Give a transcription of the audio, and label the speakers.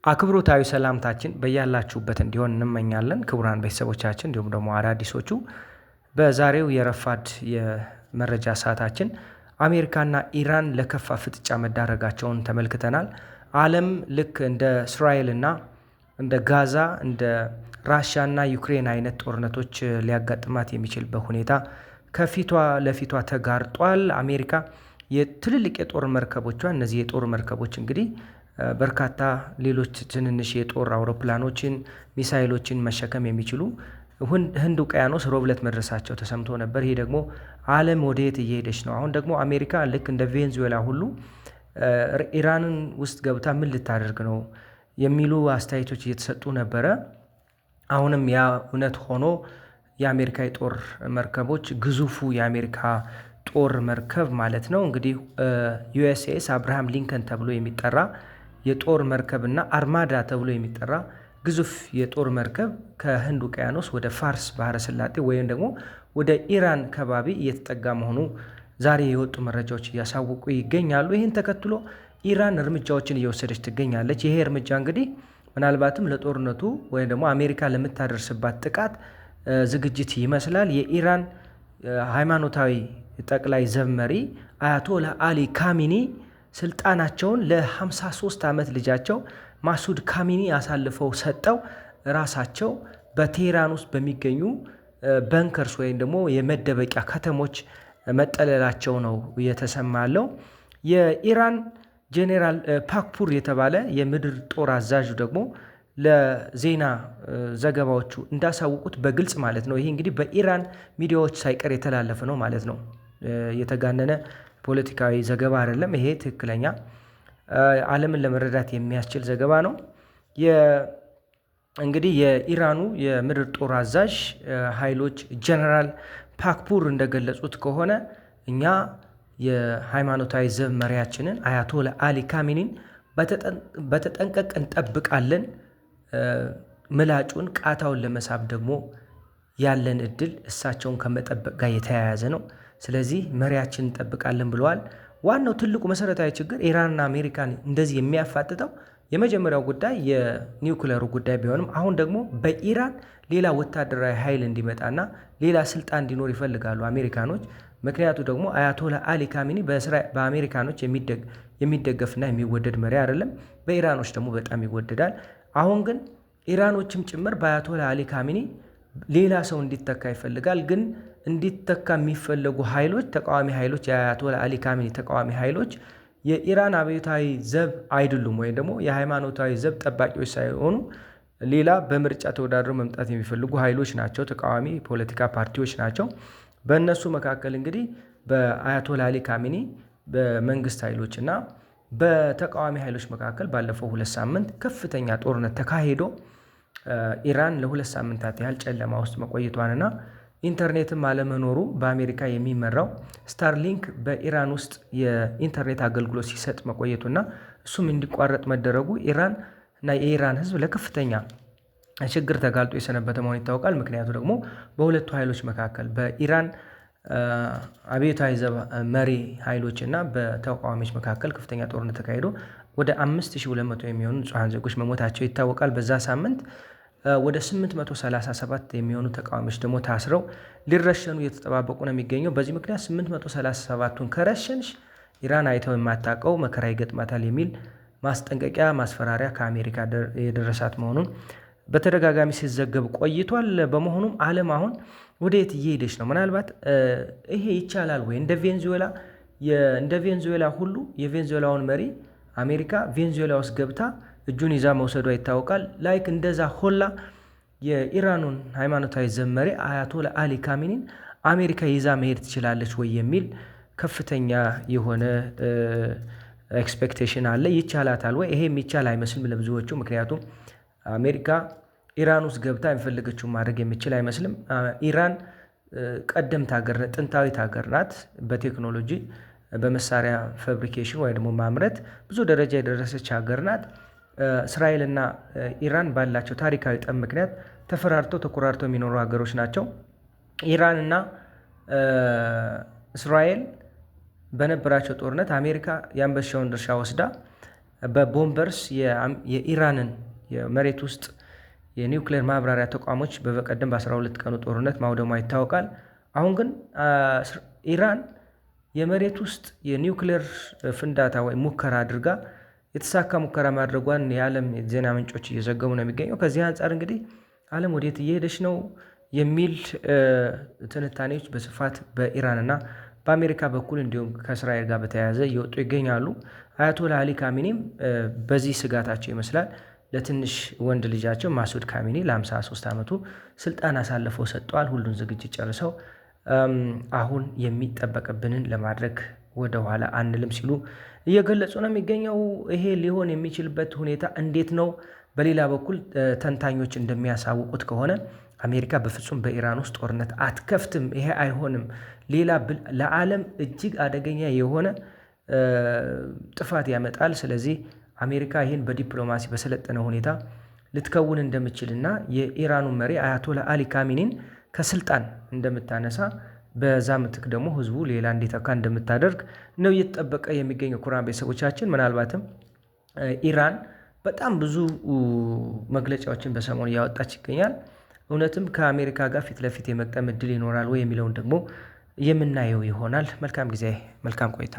Speaker 1: አክብሮታዊ ሰላምታችን በያላችሁበት እንዲሆን እንመኛለን። ክቡራን ቤተሰቦቻችን እንዲሁም ደግሞ አዳዲሶቹ በዛሬው የረፋድ የመረጃ ሰዓታችን አሜሪካና ኢራን ለከፋ ፍጥጫ መዳረጋቸውን ተመልክተናል። ዓለም ልክ እንደ እስራኤልና እንደ ጋዛ እንደ ራሽያና ዩክሬን አይነት ጦርነቶች ሊያጋጥማት የሚችልበት ሁኔታ ከፊቷ ለፊቷ ተጋርጧል። አሜሪካ የትልልቅ የጦር መርከቦቿ እነዚህ የጦር መርከቦች እንግዲህ በርካታ ሌሎች ትንንሽ የጦር አውሮፕላኖችን ሚሳይሎችን መሸከም የሚችሉ ህንድ ውቅያኖስ ሮብ ዕለት መድረሳቸው ተሰምቶ ነበር። ይሄ ደግሞ ዓለም ወደየት እየሄደች ነው? አሁን ደግሞ አሜሪካ ልክ እንደ ቬንዙዌላ ሁሉ ኢራንን ውስጥ ገብታ ምን ልታደርግ ነው የሚሉ አስተያየቶች እየተሰጡ ነበረ። አሁንም ያ እውነት ሆኖ የአሜሪካ የጦር መርከቦች ግዙፉ የአሜሪካ ጦር መርከብ ማለት ነው እንግዲህ ዩኤስኤስ አብርሃም ሊንከን ተብሎ የሚጠራ የጦር መርከብና አርማዳ ተብሎ የሚጠራ ግዙፍ የጦር መርከብ ከህንድ ውቅያኖስ ወደ ፋርስ ባህረ ሰላጤ ወይም ደግሞ ወደ ኢራን ከባቢ እየተጠጋ መሆኑ ዛሬ የወጡ መረጃዎች እያሳወቁ ይገኛሉ። ይህን ተከትሎ ኢራን እርምጃዎችን እየወሰደች ትገኛለች። ይሄ እርምጃ እንግዲህ ምናልባትም ለጦርነቱ ወይም ደግሞ አሜሪካ ለምታደርስባት ጥቃት ዝግጅት ይመስላል። የኢራን ሃይማኖታዊ ጠቅላይ ዘብ መሪ አያቶላ አሊ ካሚኒ ስልጣናቸውን ለ53 ዓመት ልጃቸው ማሱድ ካሚኒ አሳልፈው ሰጠው ራሳቸው በቴህራን ውስጥ በሚገኙ በንከርስ ወይም ደግሞ የመደበቂያ ከተሞች መጠለላቸው ነው የተሰማለው። የኢራን ጄኔራል ፓክፑር የተባለ የምድር ጦር አዛዡ ደግሞ ለዜና ዘገባዎቹ እንዳሳወቁት በግልጽ ማለት ነው። ይሄ እንግዲህ በኢራን ሚዲያዎች ሳይቀር የተላለፈ ነው ማለት ነው። የተጋነነ ፖለቲካዊ ዘገባ አይደለም። ይሄ ትክክለኛ ዓለምን ለመረዳት የሚያስችል ዘገባ ነው። እንግዲህ የኢራኑ የምድር ጦር አዛዥ ኃይሎች ጄኔራል ፓክፑር እንደገለጹት ከሆነ እኛ የሃይማኖታዊ ዘብ መሪያችንን አያቶላ አሊ ካሚኒን በተጠንቀቅ እንጠብቃለን። ምላጩን ቃታውን ለመሳብ ደግሞ ያለን እድል እሳቸውን ከመጠበቅ ጋር የተያያዘ ነው። ስለዚህ መሪያችን እንጠብቃለን ብለዋል። ዋናው ትልቁ መሰረታዊ ችግር ኢራንና አሜሪካን እንደዚህ የሚያፋጥጠው የመጀመሪያው ጉዳይ የኒውክሌሩ ጉዳይ ቢሆንም አሁን ደግሞ በኢራን ሌላ ወታደራዊ ኃይል እንዲመጣና ሌላ ስልጣን እንዲኖር ይፈልጋሉ አሜሪካኖች። ምክንያቱ ደግሞ አያቶላ አሊ ካሚኒ በአሜሪካኖች የሚደገፍና የሚወደድ መሪ አይደለም፣ በኢራኖች ደግሞ በጣም ይወደዳል። አሁን ግን ኢራኖችም ጭምር በአያቶላ አሊ ካሚኒ ሌላ ሰው እንዲተካ ይፈልጋል። ግን እንዲተካ የሚፈለጉ ኃይሎች ተቃዋሚ ኃይሎች የአያቶላ አሊ ካሚኒ ተቃዋሚ ኃይሎች የኢራን አብዮታዊ ዘብ አይደሉም፣ ወይም ደግሞ የሃይማኖታዊ ዘብ ጠባቂዎች ሳይሆኑ ሌላ በምርጫ ተወዳድረው መምጣት የሚፈልጉ ኃይሎች ናቸው። ተቃዋሚ ፖለቲካ ፓርቲዎች ናቸው። በእነሱ መካከል እንግዲህ በአያቶላ አሊ ካሚኒ በመንግስት ኃይሎች እና በተቃዋሚ ኃይሎች መካከል ባለፈው 2 ሳምንት ከፍተኛ ጦርነት ተካሂዶ ኢራን ለ2 ሳምንታት ያህል ጨለማ ውስጥ መቆየቷንና ኢንተርኔትም አለመኖሩ በአሜሪካ የሚመራው ስታርሊንክ በኢራን ውስጥ የኢንተርኔት አገልግሎት ሲሰጥ መቆየቱና እሱም እንዲቋረጥ መደረጉ ኢራን እና የኢራን ሕዝብ ለከፍተኛ ችግር ተጋልጦ የሰነበተ መሆኑ ይታወቃል። ምክንያቱ ደግሞ በሁለቱ ኃይሎች መካከል በኢራን አብዮታዊ ዘብ መሪ ኃይሎች እና በተቃዋሚዎች መካከል ከፍተኛ ጦርነት ተካሂዶ ወደ 5200 የሚሆኑ ንጹሃን ዜጎች መሞታቸው ይታወቃል። በዛ ሳምንት ወደ 837 የሚሆኑ ተቃዋሚዎች ደግሞ ታስረው ሊረሸኑ እየተጠባበቁ ነው የሚገኘው። በዚህ ምክንያት 837ቱን ከረሸንሽ ኢራን አይተው የማታውቀው መከራ ይገጥማታል የሚል ማስጠንቀቂያ ማስፈራሪያ ከአሜሪካ የደረሳት መሆኑን በተደጋጋሚ ሲዘገብ ቆይቷል። በመሆኑም ዓለም አሁን ወደየት እየሄደች ነው? ምናልባት ይሄ ይቻላል ወይ? እንደ ቬንዙዌላ ሁሉ የቬንዙዌላውን መሪ አሜሪካ ቬንዙዌላ ውስጥ ገብታ እጁን ይዛ መውሰዷ ይታወቃል። ላይክ እንደዛ ሆላ የኢራኑን ሃይማኖታዊ ዘብ መሪ አያቶላ አሊ ካሚኒን አሜሪካ ይዛ መሄድ ትችላለች ወይ የሚል ከፍተኛ የሆነ ኤክስፔክቴሽን አለ። ይቻላታል ወይ? ይሄ የሚቻል አይመስልም ለብዙዎቹ። ምክንያቱም አሜሪካ ኢራን ውስጥ ገብታ የሚፈልገችውን ማድረግ የሚችል አይመስልም። ኢራን ቀደምት ሀገር፣ ጥንታዊት ሀገር ናት። በቴክኖሎጂ በመሳሪያ ፋብሪኬሽን ወይ ደግሞ ማምረት ብዙ ደረጃ የደረሰች ሀገር ናት። እስራኤልና ኢራን ባላቸው ታሪካዊ ጠብ ምክንያት ተፈራርተው ተኮራርተው የሚኖሩ ሀገሮች ናቸው። ኢራንና እስራኤል በነበራቸው ጦርነት አሜሪካ የአንበሻውን ድርሻ ወስዳ በቦምበርስ የኢራንን የመሬት ውስጥ የኒውክሌር ማብራሪያ ተቋሞች በቀደም በ12 ቀኑ ጦርነት ማውደሟ ይታወቃል። አሁን ግን ኢራን የመሬት ውስጥ የኒውክሌር ፍንዳታ ወይም ሙከራ አድርጋ የተሳካ ሙከራ ማድረጓን የዓለም ዜና ምንጮች እየዘገቡ ነው የሚገኘው። ከዚህ አንጻር እንግዲህ ዓለም ወዴት እየሄደች ነው የሚል ትንታኔዎች በስፋት በኢራንና በአሜሪካ በኩል እንዲሁም ከእስራኤል ጋር በተያያዘ እየወጡ ይገኛሉ። አያቶላ አሊ ካሚኒም በዚህ ስጋታቸው ይመስላል ለትንሽ ወንድ ልጃቸው ማሱድ ካሚኒ ለ53 ዓመቱ ስልጣን አሳልፈው ሰጥተዋል። ሁሉን ዝግጅት ጨርሰው አሁን የሚጠበቅብንን ለማድረግ ወደ ኋላ አንልም ሲሉ እየገለጹ ነው የሚገኘው። ይሄ ሊሆን የሚችልበት ሁኔታ እንዴት ነው? በሌላ በኩል ተንታኞች እንደሚያሳውቁት ከሆነ አሜሪካ በፍጹም በኢራን ውስጥ ጦርነት አትከፍትም። ይሄ አይሆንም። ሌላ ለዓለም እጅግ አደገኛ የሆነ ጥፋት ያመጣል። ስለዚህ አሜሪካ ይህን በዲፕሎማሲ በሰለጠነ ሁኔታ ልትከውን እንደምችልና የኢራኑ መሪ አያቶላ አሊ ካሚኒን ከስልጣን እንደምታነሳ በዛ ምትክ ደግሞ ህዝቡ ሌላ እንዲተካ እንደምታደርግ ነው እየተጠበቀ የሚገኘው። ኩራን ቤተሰቦቻችን ምናልባትም ኢራን በጣም ብዙ መግለጫዎችን በሰሞኑ እያወጣች ይገኛል። እውነትም ከአሜሪካ ጋር ፊት ለፊት የመቅጠም እድል ይኖራል ወይ የሚለውን ደግሞ የምናየው ይሆናል። መልካም ጊዜ፣ መልካም ቆይታ።